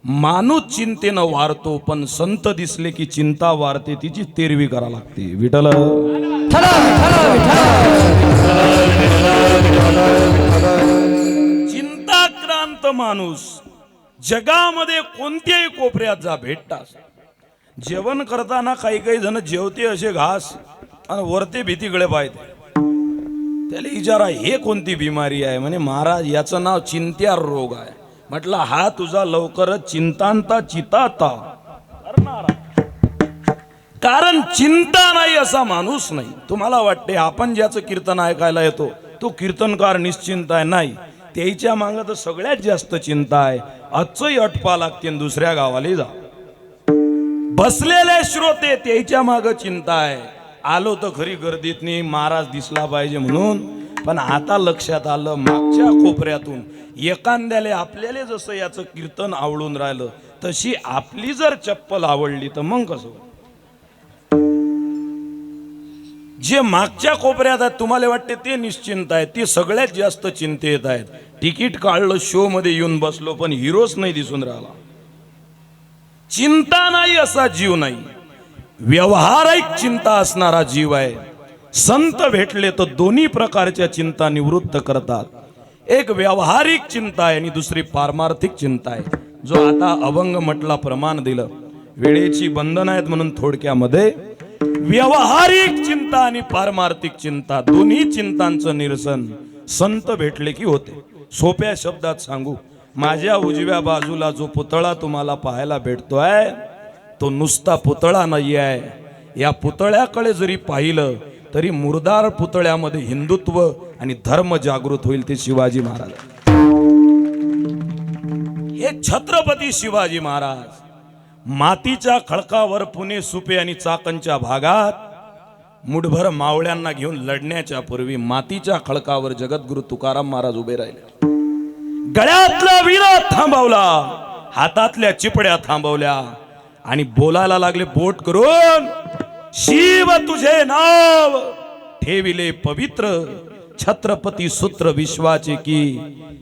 माणूस चिंतेनं वारतो, पण संत दिसले की चिंता वारते, तिची तेरवी करा लागते. विठ्ठल चिंताक्रांत माणूस जगामध्ये कोणत्याही कोपऱ्यात जा भेटतात. जेवण करताना काही काही जण जेवते असे घास आणि वरते भीतीकडे पाहते. त्याला विचारा हे कोणती बिमारी आहे? म्हणे महाराज याचं नाव चिंत्या रोग आहे. म्हटलं हा तुझा लवकरच चिंतांता चिताता करणारा. कारण चिंता नाही असा माणूस नाही. तुम्हाला वाटते आपण ज्याचं कीर्तन ऐकायला येतो तो कीर्तनकार निश्चिंत आहे? नाही, त्याच्या मागं तर सगळ्यात जास्त चिंता आहे. आजचंही अटपा लागते दुसऱ्या गावाला जा. बसलेले श्रोते त्याच्या मागं चिंता आहे. आलो तर खरी गर्दीतनी महाराज दिसला पाहिजे म्हणून, पण आता लक्षात आलं मागच्या कोपऱ्यातून एखाद्याला आपल्याला जसं याचं कीर्तन आवडून राहिलं तशी आपली जर चप्पल आवडली तर मग कसं? जे मागच्या कोपऱ्यात आहेत तुम्हाला वाटते ते निश्चिंत आहेत, ते सगळ्यात जास्त चिंतेत आहेत. तिकीट काढलं, शो मध्ये येऊन बसलो, पण हिरोच नाही दिसून राहिला. चिंता नाही असा जीव नाही, व्यवहारिक चिंता असणारा जीव आहे. संत भेटले तर दोन्ही प्रकारच्या चिंता निवृत्त करतात. एक व्यावहारिक चिंता आहे आणि दुसरी पारमार्थिक चिंता आहे. जो आता अभंग म्हटला प्रमाण दिलं, वेळेची बंधन आहेत म्हणून थोडक्यामध्ये व्यावहारिक चिंता आणि पारमार्थिक चिंता दोन्ही चिंतांचं निरसन संत भेटले की होते. सोप्या शब्दात सांगू, माझ्या उजव्या बाजूला जो पुतळा तुम्हाला पाहायला भेटतोय तो नुसता पुतळा नाही आहे. या पुतळ्याकडे जरी पाहिलं तरी मुर्दार पुतळ्यामध्ये हिंदुत्व आणि धर्म जागृत होईल. ते शिवाजी महाराज, हे छत्रपती शिवाजी महाराज. मातीच्या खडकावर पुणे, सुपे आणि चाकणच्या भागात मुठभर मावळ्यांना घेऊन लढण्याच्या पूर्वी मातीच्या खडकावर जगद्गुरु तुकाराम महाराज उभे राहिले. गळ्यातला विरा थांबवला, हातातल्या चिपड्या थांबवल्या आणि बोलायला लागले बोट करून, शिव तुझे नाव ठेविले पवित्र, छत्रपती सूत्र विश्वाचे की.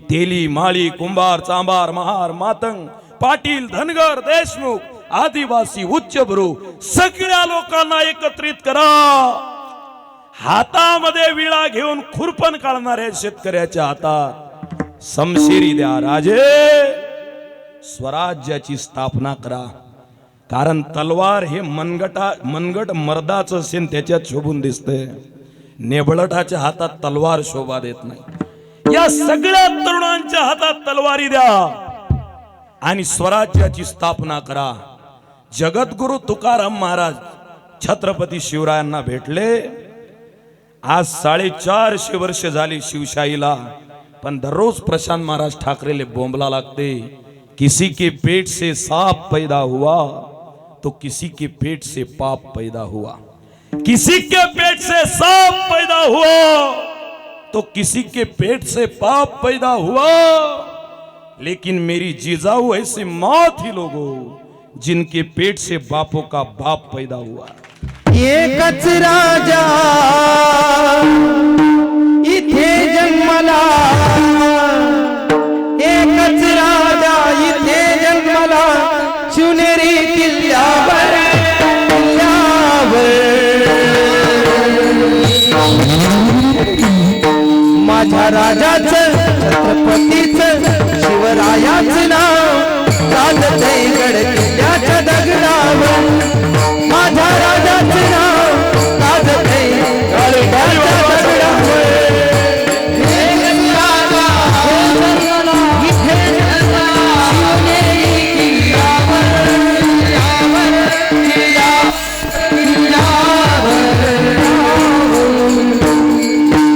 तेली माळी कुंभार चांभार महार मातंग पाटील धनगर देशमुख आदिवासी उच्चभ्रू सगळ्या लोकांना एकत्रित करा. हातामध्ये विळा घेऊन खुरपण काढणाऱ्या शेतकऱ्याच्या हातात समशिरी द्या. राजे स्वराज्याची स्थापना करा. कारण तलवार हे मनगट मर्दाच असेल त्याच्यात शोभून दिसते, नेबळटाच्या हातात तलवार शोभा देत नाही. या सगळ्या तरुणांच्या हातात तलवारी द्या आणि स्वराज्याची स्थापना करा. जगद्गुरु तुकाराम महाराज छत्रपती शिवरायांना भेटले. आज 450 वर्ष झाली शिवशाहीला, पण दररोज प्रशांत महाराज ठाकरेले बोंबला लागते, किसी के पेट से सांप पैदा हुआ तो किसी के पेट से पाप पैदा हुआ. किसी के पेट से सांप पैदा हुआ तो किसी के पेट से पाप पैदा हुआ. लेकिन मेरी जिजाऊ ऐसे माँ थी लोगों जिनके पेट से बापों का बाप पैदा हुआ. एकच राजा इथे जन्मला, एकच राजा इथे जन्मला, शिवनेरी किल्ल्यावर माझ्या राजाचं छत्रपतीचं शिवरायाचं नाव गाजतंय गड किल्ल्याच्या दगडावर. माझ्या राजाचं नाव गाजतंय गडाच्या दगडावर.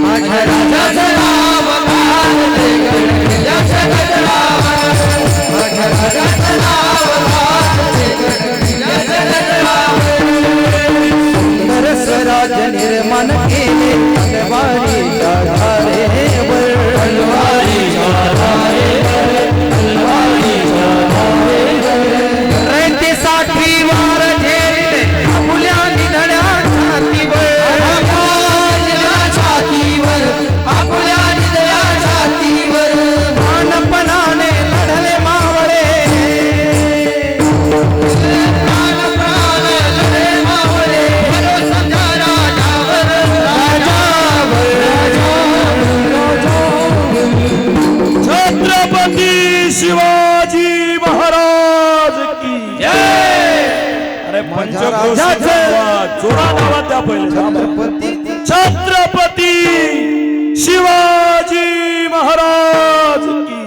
माझ्या राजाचं नाव महाराज की अरे पंचक्रोशीचा जोरा नावा त्या पहिले छत्रपती शिवाजी महाराज की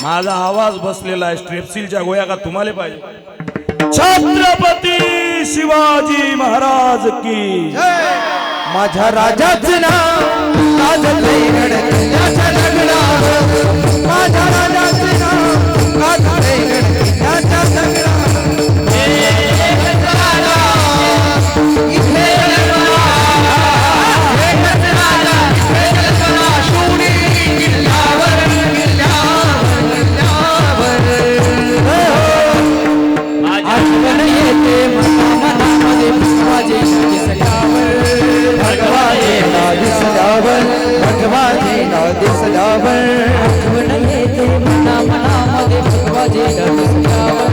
माझा आवाज बसलेला आहे स्ट्रेप्सिलच्या गोळ्या का तुम्हाला पाहिजे छत्रपती शिवाजी महाराज की माझ्या राजाचं नाव गाजतंय गडकिल्ल्याच्या दगडावर माझ्या राजाचं नाव गाजतंय गडकिल्ल्याच्या दगडावर आठवण येते मनामध्ये माझे भगवानेला दिसल्यावर भगवानेला दिसल्यावर आठवण येते मनामध्ये भगवानेला दिसल्यावर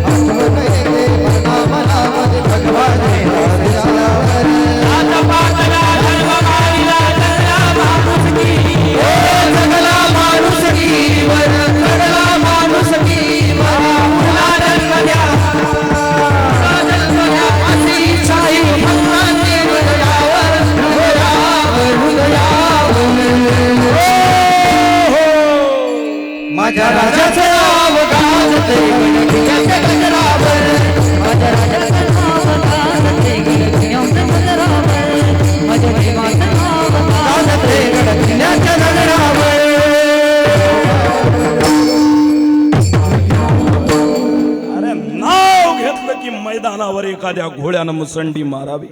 आठवण येते मनामध्ये भगवानेला दिसल्यावर जगला माणूस कीवर जगला माणूस कीवर माझ्या राजाचं नाव गाजतंय गडकिल्ल्याच्या दगडावर माझ्या राजाचं नाव गाजतंय गडकिल्ल्याच्या दगडावर माझ्या देवाचं नाव गाजतंय गडकिल्ल्याच्या दगडावर अरे नाव घेतलं की मैदानावर एखाद्या घोड्यानं मुसंडी मारावी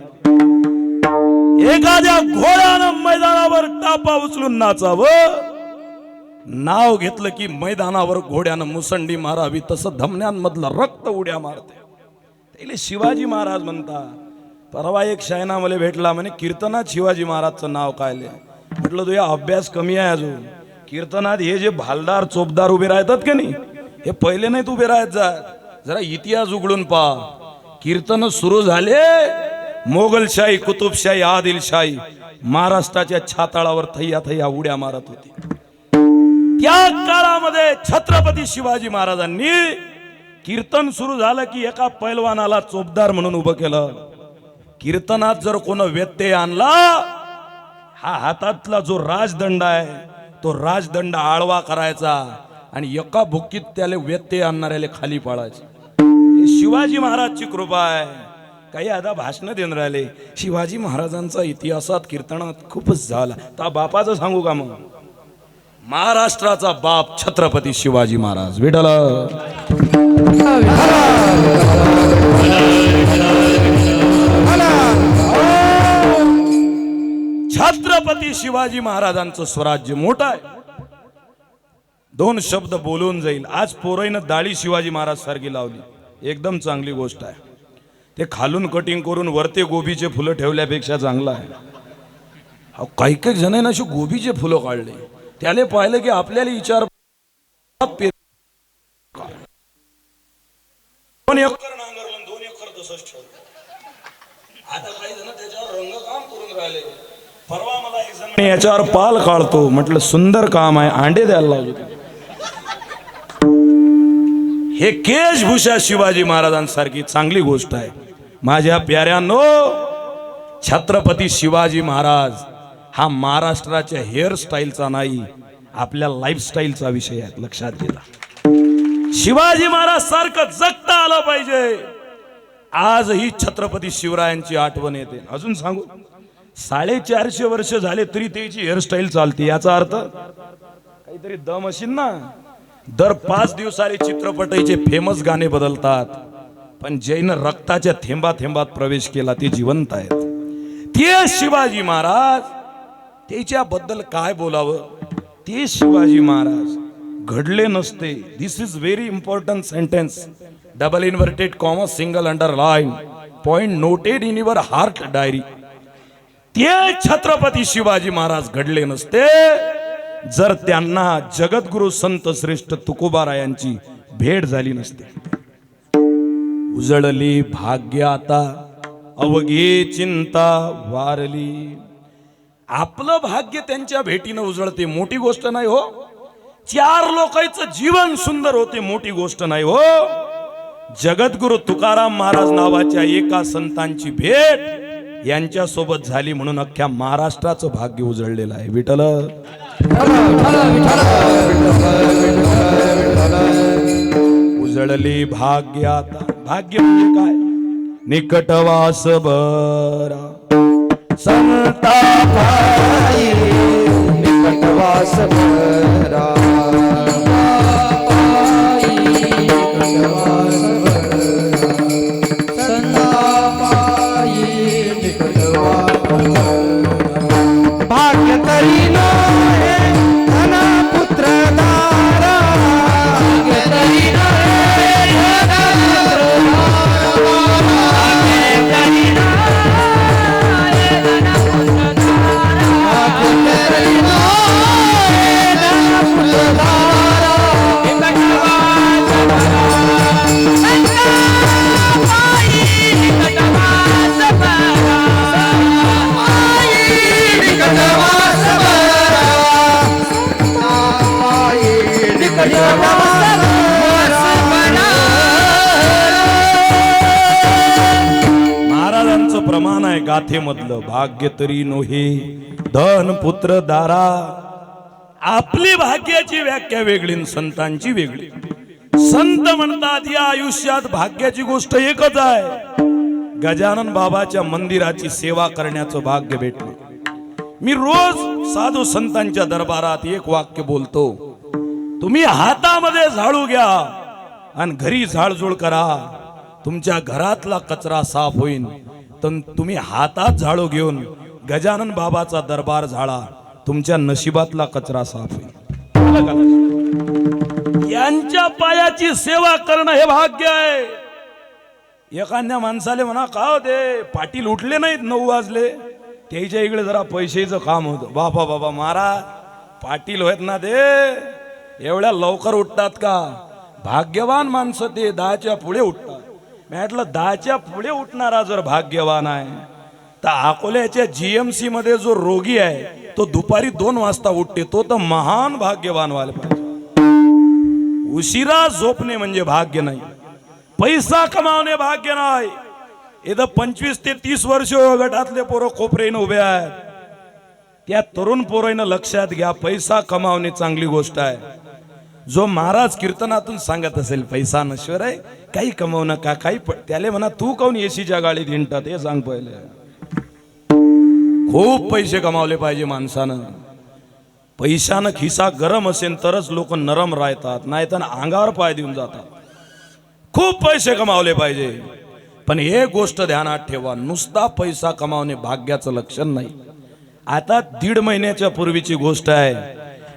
एखाद्या घोड्यानं मैदानावर टापा उचलून नाचावं नाव घेतलं की मैदानावर घोड्यानं मुसंडी मारावी तसं धमन्यांमधलं रक्त उड्या मारते त्याला शिवाजी महाराज म्हणतात परवा एक शायना मला भेटला म्हणे कीर्तनात शिवाजी महाराजचं नाव कायले म्हटलं तुझा अभ्यास कमी आहे अजून कीर्तनात हे जे भालदार चोपदार उभे राहतात का नाही हे पहिले नाहीत उभे राहत जात जरा इतिहास उघडून पहा कीर्तन सुरू झाले मोगलशाही कुतुबशाही आदिलशाही महाराष्ट्राच्या छाताळावर थैया थैया उड्या मारत होती त्या काळामध्ये छत्रपती शिवाजी महाराजांनी कीर्तन सुरू झालं की एका पैलवानाला चोपदार म्हणून उभं केलं कीर्तनात जर कोण व्यत्यय आणला हा हातातला जो राजदंड आहे तो राजदंड आळवा करायचा आणि एका भुक्कीत त्याला व्यत्यय आणणाऱ्याला खाली पाडायचे शिवाजी महाराजची कृपा आहे काही आता भाषण देऊन राहिले शिवाजी महाराजांचा इतिहासात कीर्तनात खूपच झाला त्या बापाचं सांगू का मग महाराष्ट्राचा बाप छत्रपती शिवाजी महाराज विठ्ठल छत्रपती शिवाजी महाराजांचं स्वराज्य मोठं आहे दोन शब्द बोलून जाईल आज पोराईनं दाढी शिवाजी महाराज सारखी लावली एकदम चांगली गोष्ट आहे ते खालून कटिंग करून वरते गोबीचे फुलं ठेवल्यापेक्षा चांगलं आहे काही काही जणांना अशी गोबीचे फुलं काढले त्याने पाहिलं की आपल्याला विचार दोन एकर नांगरलं 2 एकर तसंच ठेवलं आता काही जण त्याच्यावर रंगकाम करून राहिले परवा मला एक जण याच्यावर पाल काढतो म्हटलं सुंदर काम आहे अंडे द्यायला लावले हे केशभूषा शिवाजी महाराजांसारखी चांगली गोष्ट आहे माझ्या प्याऱ्यांनो छत्रपती शिवाजी महाराज हा महाराष्ट्राच्या हेअरस्टाईलचा नाही आपल्या लाईफस्टाईलचा विषय आहे लक्षात घ्या शिवाजी महाराज सारखं जगता आलं पाहिजे आजही छत्रपती शिवरायांची आठवण येते अजून सांगू 450 वर्ष झाले तरी त्याची हेअरस्टाईल चालते याचा अर्थ काहीतरी दम असेल ना दर 5 दिवसाले चित्रपटाचे फेमस गाणे बदलतात पण जैन रक्ताच्या थेंबा थेंबात प्रवेश केला ते जिवंत आहेत ते शिवाजी महाराज त्याच्याबद्दल काय बोलावं ते शिवाजी महाराज घडले नसते this is very important sentence double inverted comma single underline point noted in your heart diary ते छत्रपती शिवाजी महाराज घडले नसते जर त्यांना जगद्गुरु संत श्रेष्ठ तुकोबारायांची भेट झाली नसते उजळली भाग्य आता अवघी चिंता वारली आपलं भाग्य त्यांच्या भेटीनं उजळते मोठी गोष्ट नाही हो चार लोकांचं जीवन सुंदर होते मोठी गोष्ट नाही हो. जगद्गुरु तुकाराम महाराज नावाच्या एका संतांची भेट यांच्या सोबत झाली म्हणून अख्ख्या महाराष्ट्राचं भाग्य उजळलेलं आहे. विठ्ठल उजळली भाग्य. आता भाग्य म्हणजे काय? निकटवास बरा संता पायी निकटवास बरा भाग्य तरी नये धन पुत्र दारा भाग्य तरी नये धन महाराजांचं प्रमाण आहे गाथेमधलं. भाग्य तरी नोहे धन पुत्र दारा. आपली भाग्याची व्याख्या वेगळी आणि संतांची वेगळी. संत म्हणतात या आयुष्यात भाग्याची गोष्ट एकच आहे, गजानन बाबाच्या मंदिराची सेवा करण्याचं भाग्य भेटलं. मी रोज साधू संतांच्या दरबारात एक वाक्य बोलतो, तुम्ही हातामध्ये झाडू घ्या आणि घरी झाडझूड करा, तुमच्या घरातला कचरा साफ होईल. तर तुम्ही हातात झाडू घेऊन गजानन बाबाचा दरबार झाडा, तुमच्या नशिबातला कचरा साफ होईल. यांच्या पायाची सेवा करणं हे भाग्य आहे. एखाद्या माणसाले म्हणा का होते पाटील उठले नाहीत 9 वाजले, त्याच्या इकडे जरा पैशाचं काम होतं. बाबा बाबा महाराज पाटील होत ना ते एवढ्या लवकर उठतात का? भाग्यवान माणसं ते 10च्या पुढे उठतात. मी म्हटलं 10च्या पुढे उठणारा जर भाग्यवान आहे तर अकोल्याच्या जीएमसी मध्ये जो रोगी आहे तो दुपारी 2 वाजता उठते, तो तर महान भाग्यवान व्हायला पाहिजे. उशिरा झोपणे म्हणजे भाग्य नाही, पैसा कमावणे भाग्य नाही. इथं 25 ते 30 वर्ष गटातले पोरं कोपरेनं उभे आहेत. त्या तरुण पोरांना लक्षात घ्या, पैसा कमावणे चांगली गोष्ट आहे. जो महाराज कीर्तनातून सांगत असेल पैसा नश्वर आहे, काही कमावू नका, काही त्याले म्हणा तू काऊन एसीच्या गाडीत हिंडतात हे सांग पहिले. खूप पैसे कमावले पाहिजे माणसानं. पैशानं खिसा गरम असेल तरच लोक नरम राहतात, नाही तर अंगावर पाय देऊन जातात. खूप पैसे कमावले पाहिजे, पण एक गोष्ट ध्यानात ठेवा, नुसता पैसा कमावणे भाग्याचं लक्षण नाही. आता 1.5 महिन्याच्या पूर्वीची गोष्ट आहे,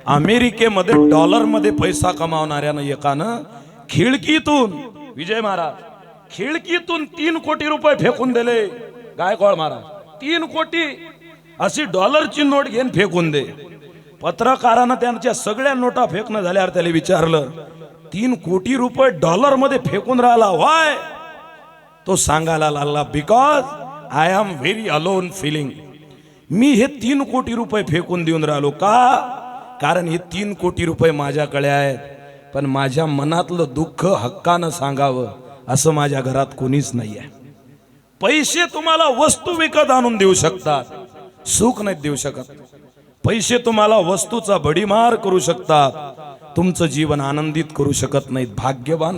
अमेरिकेमध्ये डॉलरमध्ये पैसा कमावणाऱ्यानं एकानं खिडकीतून, विजय महाराज खिडकीतून 3 कोटी रुपये फेकून दिले. गायकवाड महाराज 3 कोटी अशी डॉलरची नोट घेऊन फेकून दे. पत्रकारानं त्यांच्या सगळ्या नोटा फेकणं झाल्यावर त्याला विचारलं 3 कोटी रुपये डॉलर मध्ये फेकून राहिला व्हाय? तो सांगायला लागला because I am very alone feeling. मी हे 3 कोटी रुपये फेकून देऊन राहिलो का? कारण हे 3 कोटी रुपये माझ्याकडे आहेत, पण माझ्या मनातलं दुःख हक्कानं सांगावं असं माझ्या घरात कोणीच नाही आहे. पैसे तुम्हाला वस्तू विकत आणून देऊ शकतात, सुख नाही देऊ शकत. पैसे तुम्हाला वस्तूचा भडीमार करू शकतात, तुमचं जीवन आनंदित करू शकत नाहीत. भाग्यवान